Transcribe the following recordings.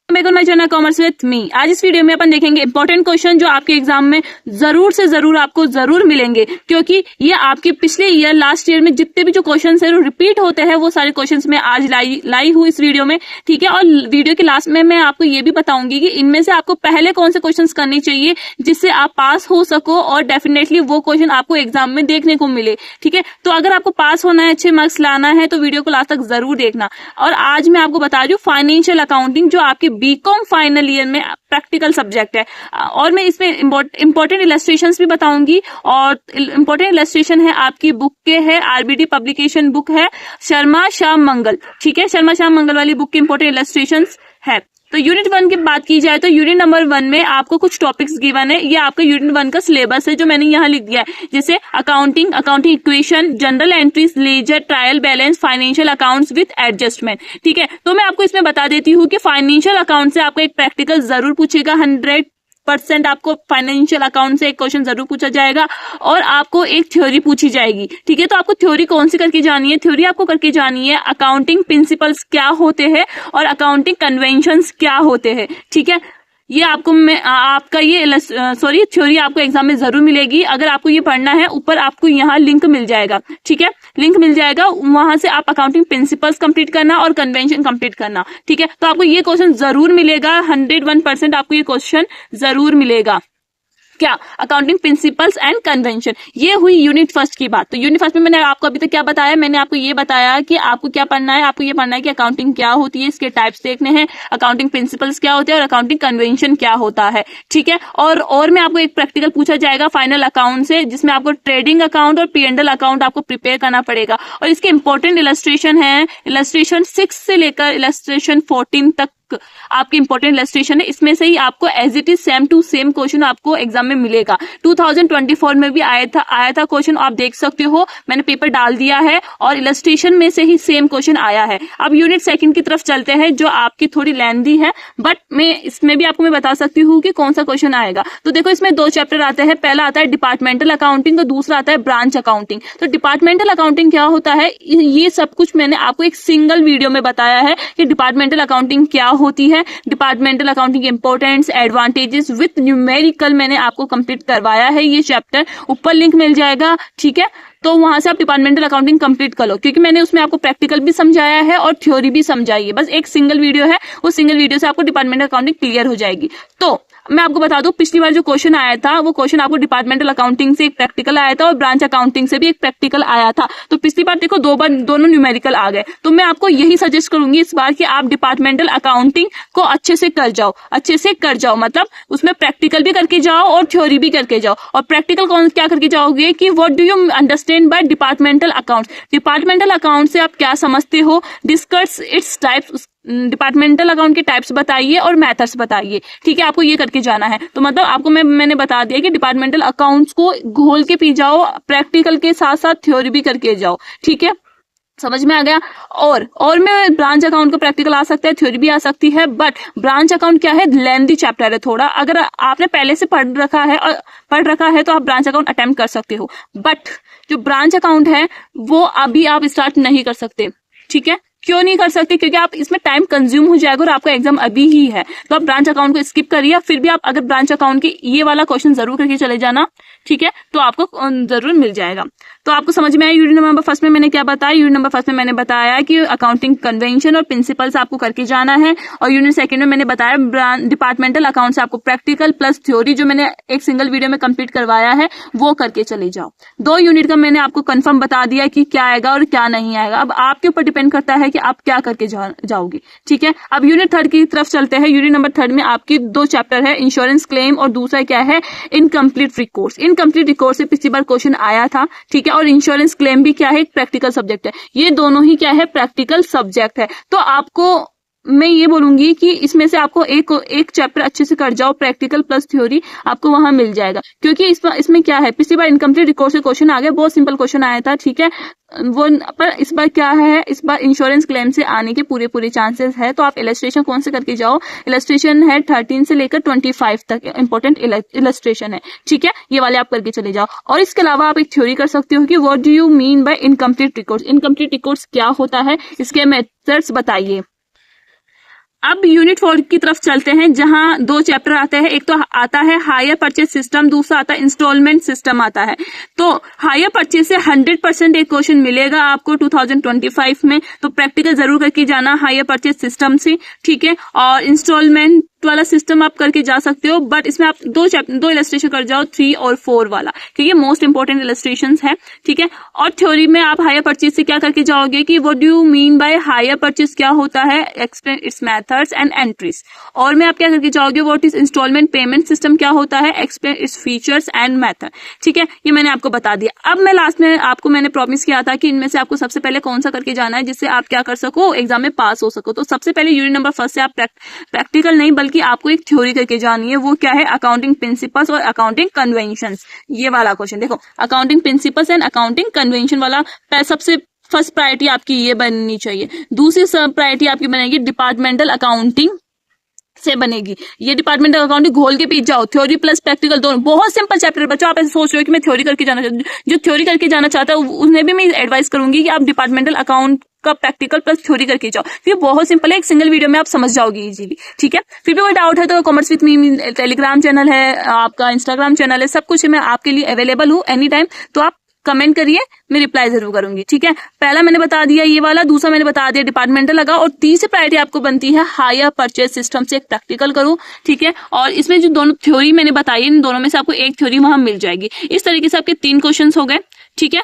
Commerce with me. आज इस video में अपन देखेंगे इंपॉर्टेंट क्वेश्चन जो आपके एग्जाम में जरूर से जरूर आपको जरूर मिलेंगे, क्योंकि ये आपके पिछले ईयर लास्ट ईयर में जितने भी जो क्वेश्चन है वो रिपीट होते हैं, वो सारे क्वेश्चन मैं आज लाई हूँ इस वीडियो में। ठीक है, और वीडियो के लास्ट में मैं आपको ये भी बताऊंगी कि इनमें से आपको पहले कौन से क्वेश्चन करने चाहिए जिससे आप पास हो सको और डेफिनेटली वो क्वेश्चन आपको एग्जाम में देखने को मिले। ठीक है, तो अगर आपको पास होना है, अच्छे मार्क्स लाना है, तो वीडियो को लास्ट तक जरूर देखना। और आज मैं आपको बता रही हूँ फाइनेंशियल अकाउंटिंग, जो आपके बीकॉम फाइनल ईयर में प्रैक्टिकल सब्जेक्ट है, और मैं इसमें इंपॉर्टेंट इलस्ट्रेशंस भी बताऊंगी। और इंपॉर्टेंट इलस्ट्रेशन है आपकी बुक के है, आरबीडी पब्लिकेशन बुक है शर्मा श्याम मंगल। ठीक है, शर्मा श्याम मंगल वाली बुक के इंपॉर्टेंट इलस्ट्रेशंस है। तो यूनिट 1 की बात की जाए तो यूनिट नंबर 1 में आपको कुछ टॉपिक्स गिवन है। ये आपका यूनिट 1 का सिलेबस है जो मैंने यहाँ लिख दिया है, जैसे accounting equation, general entries, ledger, trial balance, financial accounts with adjustment. ठीक है, तो मैं आपको इसमें बता देती हूँ कि फाइनेंशियल अकाउंट से आपको एक प्रैक्टिकल जरूर पूछेगा, 100% आपको फाइनेंशियल अकाउंट से एक क्वेश्चन जरूर पूछा जाएगा, और आपको एक थ्योरी पूछी जाएगी। ठीक है, तो आपको थ्योरी कौन सी करके जानी है? थ्योरी आपको करके जानी है अकाउंटिंग प्रिंसिपल्स क्या होते हैं और अकाउंटिंग कन्वेंशंस क्या होते हैं। ठीक है, ये आपको आपका ये थ्योरी आपको एग्जाम में जरूर मिलेगी। अगर आपको ये पढ़ना है, ऊपर आपको यहाँ लिंक मिल जाएगा। ठीक है, लिंक मिल जाएगा, वहां से आप अकाउंटिंग प्रिंसिपल्स कंप्लीट करना और कन्वेंशन कंप्लीट करना। ठीक है, तो आपको ये क्वेश्चन जरूर मिलेगा, 101% आपको ये क्वेश्चन जरूर मिलेगा। क्या? Accounting principles and convention. ये हुई यूनिट 1 की बात। तो यूनिट 1 में मैंने आपको अभी तक क्या बताया? मैंने आपको ये बताया कि आपको क्या पढ़ना है। आपको ये पढ़ना है कि अकाउंटिंग क्या होती है, इसके टाइप्स देखने हैं, अकाउंटिंग प्रिंसिपल्स क्या होते हैं और अकाउंटिंग कन्वेंशन क्या होता है। ठीक है, और में आपको एक प्रैक्टिकल पूछा जाएगा फाइनल अकाउंट से, जिसमें आपको ट्रेडिंग अकाउंट और P&L अकाउंट आपको प्रिपेयर करना पड़ेगा। और इसके इंपॉर्टेंट इलस्ट्रेशन है, इलस्ट्रेशन 6 से लेकर इलस्ट्रेशन 14 तक आपकी इंपॉर्टेंट इलस्ट्रेशन है। इसमें से ही आपको as it is same to same question आपको एग्जाम में मिलेगा। 2024 में भी आया था क्वेश्चन, आप देख सकते हो, मैंने पेपर डाल दिया है और इलस्ट्रेशन में से ही सेम क्वेश्चन आया है। अब यूनिट 2 की तरफ चलते हैं, जो आपकी थोड़ी लेंथी है, बट मैं इसमें भी आपको मैं बता सकती हूँ कि कौन सा क्वेश्चन आएगा। तो देखो, इसमें 2 चैप्टर आते हैं। पहला आता है डिपार्टमेंटल अकाउंटिंग और दूसरा आता है ब्रांच अकाउंटिंग। तो डिपार्टमेंटल अकाउंटिंग क्या होता है, ये सब कुछ मैंने आपको एक सिंगल वीडियो में बताया है कि डिपार्टमेंटल अकाउंटिंग क्या होती है, departmental accounting importance, advantages with numerical मैंने आपको कंप्लीट करवाया है ये चैप्टर, ऊपर लिंक मिल जाएगा। ठीक है, तो वहां से आप डिपार्टमेंटल अकाउंटिंग कंप्लीट कर लो, क्योंकि मैंने उसमें आपको प्रैक्टिकल भी समझाया है और थ्योरी भी समझाई है। बस एक सिंगल वीडियो है, उस सिंगल वीडियो से आपको डिपार्टमेंटल अकाउंटिंग क्लियर हो जाएगी। तो मैं आपको बता दूं, पिछली बार जो क्वेश्चन आया था वो क्वेश्चन आपको डिपार्टमेंटल अकाउंटिंग से एक प्रैक्टिकल आया था और ब्रांच अकाउंटिंग से भी एक प्रैक्टिकल आया था। तो पिछली बार देखो, 2 बार दोनों न्यूमेरिकल आ गए। तो मैं आपको यही सजेस्ट करूंगी इस बार कि आप डिपार्टमेंटल अकाउंटिंग को अच्छे से कर जाओ, मतलब उसमें प्रैक्टिकल भी करके जाओ और थ्योरी भी करके जाओ। और प्रैक्टिकल क्या करके जाओगे कि what do you understand by departmental account, departmental account से आप क्या समझते हो, discuss its types, departmental account के टाइप्स बताइए और मेथड्स बताइए। ठीक है, आपको ये करके जाना है। तो मतलब आपको मैंने बता दिया कि डिपार्टमेंटल अकाउंट्स को घोल के पी जाओ, प्रैक्टिकल के साथ साथ थ्योरी भी करके जाओ। ठीक है, समझ में आ गया। और में ब्रांच अकाउंट का प्रैक्टिकल आ सकता है, थ्योरी भी आ सकती है, बट ब्रांच अकाउंट क्या है, लेंथी चैप्टर है थोड़ा। अगर आपने पहले से पढ़ रखा है तो आप ब्रांच अकाउंट अटेम्प्ट कर सकते हो, बट जो ब्रांच अकाउंट है वो अभी आप स्टार्ट नहीं कर सकते। ठीक है, क्यों नहीं कर सकते? क्योंकि आप इसमें टाइम कंज्यूम हो जाएगा और आपका एग्जाम अभी ही है। तो आप ब्रांच अकाउंट को स्किप करिए, फिर भी आप अगर ब्रांच अकाउंट के ये वाला क्वेश्चन जरूर करके चले जाना। ठीक है, तो आपको जरूर मिल जाएगा। तो आपको समझ में आया यूनिट नंबर 1 में मैंने क्या बताया? यूनिट नंबर 1 में मैंने बताया कि अकाउंटिंग कन्वेंशन और प्रिंसिपल्स आपको करके जाना है, और यूनिट 2 में मैंने बताया डिपार्टमेंटल अकाउंट से आपको प्रैक्टिकल प्लस थ्योरी, जो मैंने एक सिंगल वीडियो में कंप्लीट करवाया है, वो करके चले जाओ। 2 यूनिट का मैंने आपको कंफर्म बता दिया कि क्या आएगा और क्या नहीं आएगा। अब आपके ऊपर डिपेंड करता है कि आप क्या करके जाओगे। ठीक है, अब यूनिट 3 की तरफ चलते हैं। यूनिट नंबर 3 में आपकी 2 चैप्टर है, इंश्योरेंस क्लेम और दूसरा क्या है, इनकम्प्लीट रिकॉर्ड्स। इनकम्प्लीट रिकॉर्ड से पिछली बार क्वेश्चन आया था। ठीक है, और इंश्योरेंस क्लेम भी क्या है, एक प्रैक्टिकल सब्जेक्ट है। ये दोनों ही क्या है, प्रैक्टिकल सब्जेक्ट है। तो आपको मैं ये बोलूंगी कि इसमें से आपको एक चैप्टर अच्छे से कर जाओ, प्रैक्टिकल प्लस थ्योरी आपको वहां मिल जाएगा। क्योंकि इसमें क्या है, पिछली बार इनकम्प्लीट रिकॉर्ड से क्वेश्चन आ गया, बहुत सिंपल क्वेश्चन आया था। ठीक है, वो पर इस बार क्या है, इस बार इंश्योरेंस क्लेम से आने के पूरे चांसेस है। तो आप इलस्ट्रेशन कौन से करके जाओ, इलस्ट्रेशन है 13 से लेकर 25 तक इंपॉर्टेंट इलस्ट्रेशन है। ठीक है, ये वाले आप करके चले जाओ। और इसके अलावा आप एक थ्योरी कर सकते हो कि what do you mean by incomplete records, incomplete records क्या होता है, इसके मेथड्स बताइए। अब यूनिट 4 की तरफ चलते हैं, जहां 2 चैप्टर आते हैं। एक तो आता है हायर परचेज सिस्टम, दूसरा आता है इंस्टॉलमेंट सिस्टम आता है। तो हायर परचेज से 100% एक क्वेश्चन मिलेगा आपको 2025 में, तो प्रैक्टिकल जरूर करके जाना हायर परचेज सिस्टम से, ठीक है। और इंस्टॉलमेंट वाला सिस्टम आप करके जा सकते हो, बट इसमें आप दो इलस्ट्रेशन कर जाओ, 3 और 4 वाला, क्योंकि ये मोस्ट इंपोर्टेंट इलस्ट्रेशंस है, ठीक है। और थ्योरी में आप हायर परचेज से क्या करके जाओगे कि what do you mean by hire purchase, क्या होता है, explain its methods and entries. और में आप क्या करके जाओगे, what is instalment payment system, क्या होता है, explain its features and method, ठीक है। ये मैंने आपको बता दिया। अब मैं लास्ट में आपको मैंने प्रॉमिस किया था कि इनमें से आपको सबसे पहले कौन सा करके जाना है जिससे आप क्या कर सको, एग्जाम में पास हो सको। तो सबसे पहले यूनिट नंबर 1 से आप प्रैक्टिकल नहीं बल्कि आपको एक थ्योरी करके जानी है। वो क्या है, अकाउंटिंग प्रिंसिपल्स और अकाउंटिंग कन्वेंशंस। ये वाला क्वेश्चन देखो, accounting principles and accounting convention वाला सबसे फर्स्ट प्रायोरिटी आपकी ये बननी चाहिए। दूसरी प्रायोरिटी आपकी बनेगी डिपार्टमेंटल अकाउंटिंग से बनेगी। ये डिपार्टमेंटल अकाउंटिंग घोल के पीछे जाओ, थ्योरी प्लस प्रैक्टिकल दोनों। बहुत सिंपल चैप्टर बच्चों, आप ऐसे सोच रहे हो कि मैं थ्योरी करके जाना चाहता हूँ, जो थ्योरी करके जाना चाहता है उन्हें भी मैं एडवाइस करूंगी कि आप डिपार्टमेंटल अकाउंट का प्रैक्टिकल प्लस थ्योरी करके जाओ। फिर बहुत सिंपल है, एक सिंगल वीडियो में आप समझ जाओगे इजीली, ठीक है। फिर भी कोई डाउट है तो commerce with me Telegram channel है, आपका इंस्टाग्राम चैनल है, सब कुछ मैं आपके लिए अवेलेबल हूँ एनी टाइम। तो आप कमेंट करिए, मैं रिप्लाई जरूर करूंगी, ठीक है। पहला मैंने बता दिया ये वाला, दूसरा मैंने बता दिया डिपार्टमेंटल लगा, और तीसरी प्रायोरिटी आपको बनती है हायर परचेज सिस्टम से एक प्रैक्टिकल करो, ठीक है। और इसमें जो दोनों थ्योरी मैंने बताई, इन दोनों में से आपको एक थ्योरी वहां मिल जाएगी। इस तरीके से आपके 3 क्वेश्चन हो गए, ठीक है।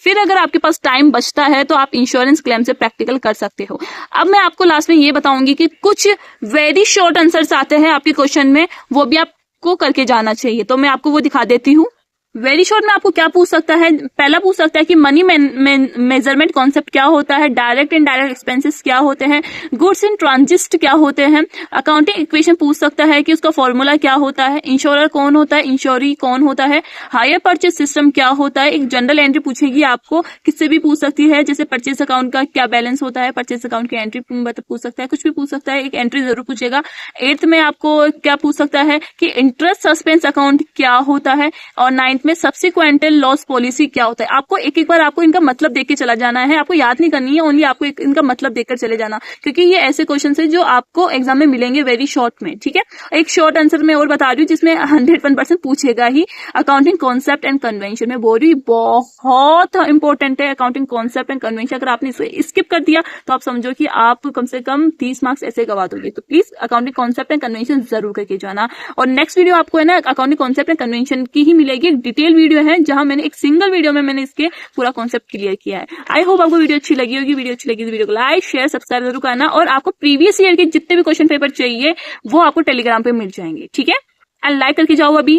फिर अगर आपके पास टाइम बचता है तो आप इंश्योरेंस क्लेम से प्रैक्टिकल कर सकते हो। अब मैं आपको लास्ट में ये बताऊंगी कि कुछ वेरी शॉर्ट आंसर्स आते हैं आपके क्वेश्चन में, वो भी आपको करके जाना चाहिए। तो मैं आपको वो दिखा देती हूँ। वेरी शॉर्ट में आपको क्या पूछ सकता है, पहला पूछ सकता है कि मनी मेजरमेंट कॉन्सेप्ट क्या होता है, डायरेक्ट एंड डायरेक्ट एक्सपेंसेस क्या होते हैं, गुड्स इन ट्रांजिट क्या होते हैं, अकाउंटिंग इक्वेशन पूछ सकता है कि उसका फॉर्मूला क्या होता है, इंश्योरर कौन होता है, इंश्योरी कौन होता है, हायर परचेज सिस्टम क्या होता है, एक जनरल एंट्री पूछेगी आपको, किससे भी पूछ सकती है, जैसे परचेज अकाउंट का क्या बैलेंस होता है, परचेज अकाउंट की एंट्री पूछ सकता है, कुछ भी पूछ सकता है, एक एंट्री जरूर पूछेगा। 8th में आपको क्या पूछ सकता है कि इंटरेस्ट सस्पेंस अकाउंट क्या होता है, और 9th में सब्सिक्वेंटल लॉस पॉलिसी क्या होता है। आपको एक बार आपको इनका मतलब देख के चला जाना है, आपको याद नहीं करनी है, ओनली आपको इनका मतलब देखकर चले जाना, क्योंकि ये ऐसे क्वेश्चन है जो आपको एग्जाम में मिलेंगे वेरी शॉर्ट में, ठीक है। एक शॉर्ट आंसर में और बता रही हूँ जिसमें 101% पूछेगा ही, अकाउंटिंग कॉन्सेप्ट एंड कन्वेंशन में बोल रही, बहुत इंपॉर्टेंट है अकाउंटिंग कॉन्सेप्ट एंड कन्वेंशन। अगर आपने इसे स्किप कर दिया तो आप समझो कि आप कम से कम 30 मार्क्स ऐसे गवा दोगे। तो please accounting concept and convention जरूर करके जाना। और नेक्स्ट वीडियो आपको है ना अकाउंटिंग कॉन्सेप्ट एंड कन्वेंशन की ही मिलेगी, डिटेल वीडियो है जहां मैंने एक सिंगल वीडियो में मैंने इसके पूरा कॉन्सेप्ट क्लियर किया है। आई होप आपको वीडियो अच्छी लगी होगी। वीडियो अच्छी लगी तो वीडियो को लाइक शेयर सब्सक्राइब जरूर करना, और आपको प्रीवियस ईयर के जितने भी क्वेश्चन पेपर चाहिए वो आपको टेलीग्राम पे मिल जाएंगे, ठीक है। एंड लाइक करके जाओ अभी,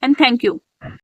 एंड थैंक यू।